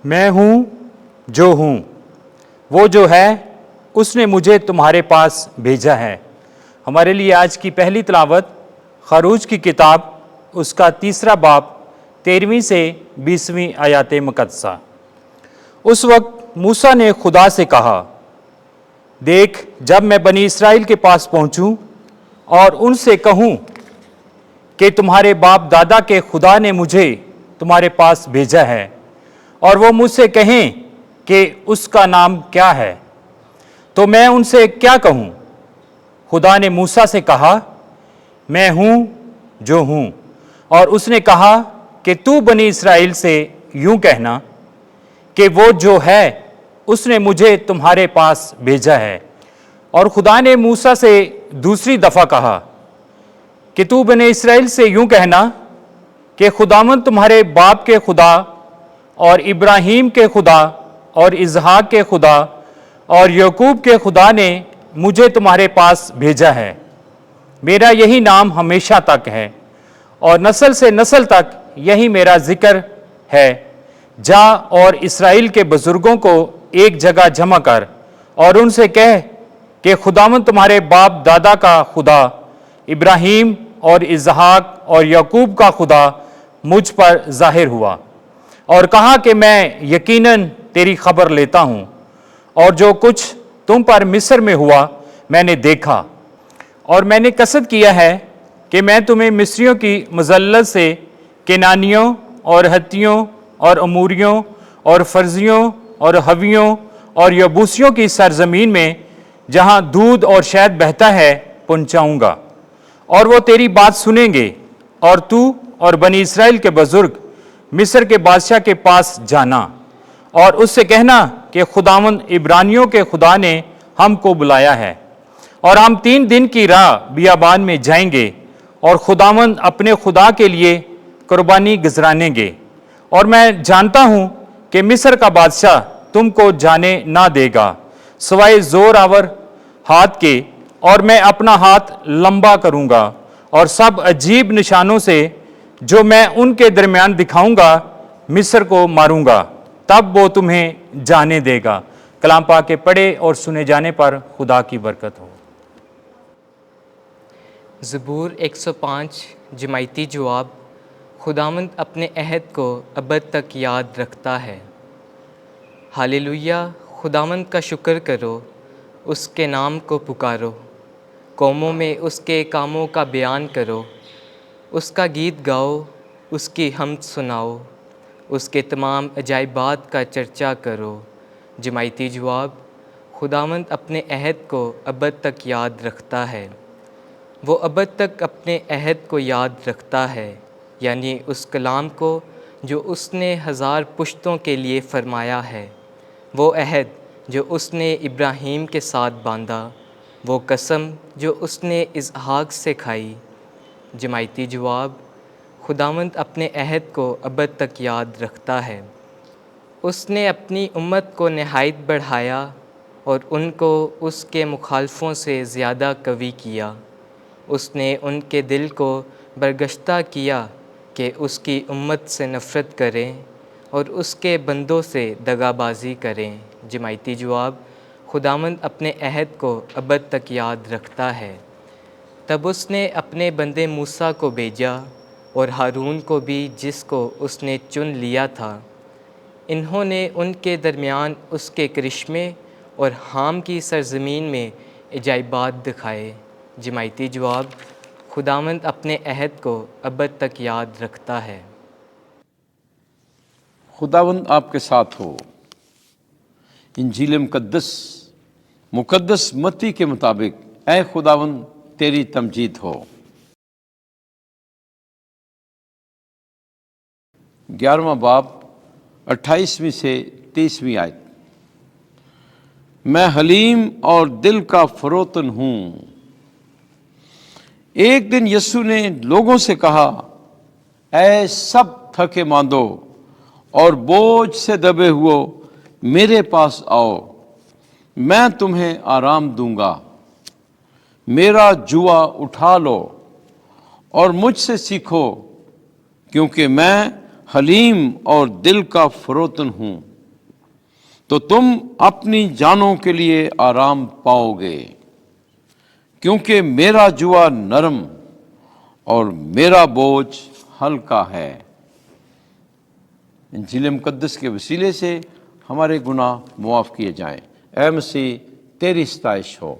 میں ہوں جو ہوں، وہ جو ہے اس نے مجھے تمہارے پاس بھیجا ہے۔ ہمارے لیے آج کی پہلی تلاوت خروج کی کتاب اس کا 3 باب 13 سے 20 آیات مقدسہ۔ اس وقت موسیٰ نے خدا سے کہا، دیکھ، جب میں بنی اسرائیل کے پاس پہنچوں اور ان سے کہوں کہ تمہارے باپ دادا کے خدا نے مجھے تمہارے پاس بھیجا ہے، اور وہ مجھ سے کہیں کہ اس کا نام کیا ہے، تو میں ان سے کیا کہوں؟ خدا نے موسیٰ سے کہا، میں ہوں جو ہوں۔ اور اس نے کہا کہ تو بنی اسرائیل سے یوں کہنا کہ وہ جو ہے اس نے مجھے تمہارے پاس بھیجا ہے۔ اور خدا نے موسیٰ سے دوسری دفعہ کہا کہ تو بنی اسرائیل سے یوں کہنا کہ خداوند تمہارے باپ کے خدا اور ابراہیم کے خدا اور اسحاق کے خدا اور یعقوب کے خدا نے مجھے تمہارے پاس بھیجا ہے۔ میرا یہی نام ہمیشہ تک ہے، اور نسل سے نسل تک یہی میرا ذکر ہے۔ جا اور اسرائیل کے بزرگوں کو ایک جگہ جمع کر اور ان سے کہہ کہ خداوند تمہارے باپ دادا کا خدا، ابراہیم اور اسحاق اور یعقوب کا خدا مجھ پر ظاہر ہوا، اور کہا کہ میں یقیناً تیری خبر لیتا ہوں، اور جو کچھ تم پر مصر میں ہوا میں نے دیکھا، اور میں نے قصد کیا ہے کہ میں تمہیں مصریوں کی مذلت سے کنانیوں اور ہتھیوں اور اموریوں اور فرزیوں اور حویوں اور یبوسیوں کی سرزمین میں جہاں دودھ اور شہد بہتا ہے پہنچاؤں گا، اور وہ تیری بات سنیں گے، اور تو اور بنی اسرائیل کے بزرگ مصر کے بادشاہ کے پاس جانا اور اس سے کہنا کہ خداوند عبرانیوں کے خدا نے ہم کو بلایا ہے، اور ہم 3 دن کی راہ بیابان میں جائیں گے، اور خداوند اپنے خدا کے لیے قربانی گزرانیں گے، اور میں جانتا ہوں کہ مصر کا بادشاہ تم کو جانے نہ دے گا سوائے زور آور ہاتھ کے، اور میں اپنا ہاتھ لمبا کروں گا، اور سب عجیب نشانوں سے جو میں ان کے درمیان دکھاؤں گا مصر کو ماروں گا، تب وہ تمہیں جانے دے گا۔ کلام پاک کے پڑھے اور سنے جانے پر خدا کی برکت ہو۔ زبور 105 جماعتی جواب۔ خداوند اپنے عہد کو ابد تک یاد رکھتا ہے۔ ہاللویہ، خداوند کا شکر کرو، اس کے نام کو پکارو، قوموں میں اس کے کاموں کا بیان کرو، اس کا گیت گاؤ، اس کی حمد سناؤ، اس کے تمام عجائبات کا چرچا کرو۔ جماعتی جواب۔ خداوند اپنے عہد کو ابد تک یاد رکھتا ہے۔ وہ ابد تک اپنے عہد کو یاد رکھتا ہے، یعنی اس کلام کو جو اس نے 1000 پشتوں کے لیے فرمایا ہے، وہ عہد جو اس نے ابراہیم کے ساتھ باندھا، وہ قسم جو اس نے اسحاق سے کھائی۔ جماعتی جواب۔ خداوند اپنے عہد کو ابد تک یاد رکھتا ہے۔ اس نے اپنی امت کو نہایت بڑھایا اور ان کو اس کے مخالفوں سے زیادہ قوی کیا۔ اس نے ان کے دل کو برگشتہ کیا کہ اس کی امت سے نفرت کریں اور اس کے بندوں سے دغا بازی کریں۔ جماعتی جواب۔ خداوند اپنے عہد کو ابد تک یاد رکھتا ہے۔ تب اس نے اپنے بندے موسیٰ کو بھیجا اور ہارون کو بھی، جس کو اس نے چن لیا تھا۔ انہوں نے ان کے درمیان اس کے کرشمے اور حام کی سرزمین میں عجائبات دکھائے۔ جماعتی جواب۔ خداوند اپنے عہد کو ابد تک یاد رکھتا ہے۔ خداوند آپ کے ساتھ ہو۔ انجیل مقدس متی کے مطابق اے خداوند تیری تمجید ہو۔ 11واں باب 28ویں سے 30ویں آیت۔ میں حلیم اور دل کا فروتن ہوں۔ ایک دن یسوع نے لوگوں سے کہا، اے سب تھکے ماندو اور بوجھ سے دبے ہوئے میرے پاس آؤ، میں تمہیں آرام دوں گا۔ میرا جوا اٹھا لو اور مجھ سے سیکھو، کیونکہ میں حلیم اور دل کا فروتن ہوں، تو تم اپنی جانوں کے لیے آرام پاؤ گے، کیونکہ میرا جوا نرم اور میرا بوجھ ہلکا ہے۔ انجیل مقدس کے وسیلے سے ہمارے گناہ معاف کیے جائیں۔ اے مسیح، تیری ستائش ہو۔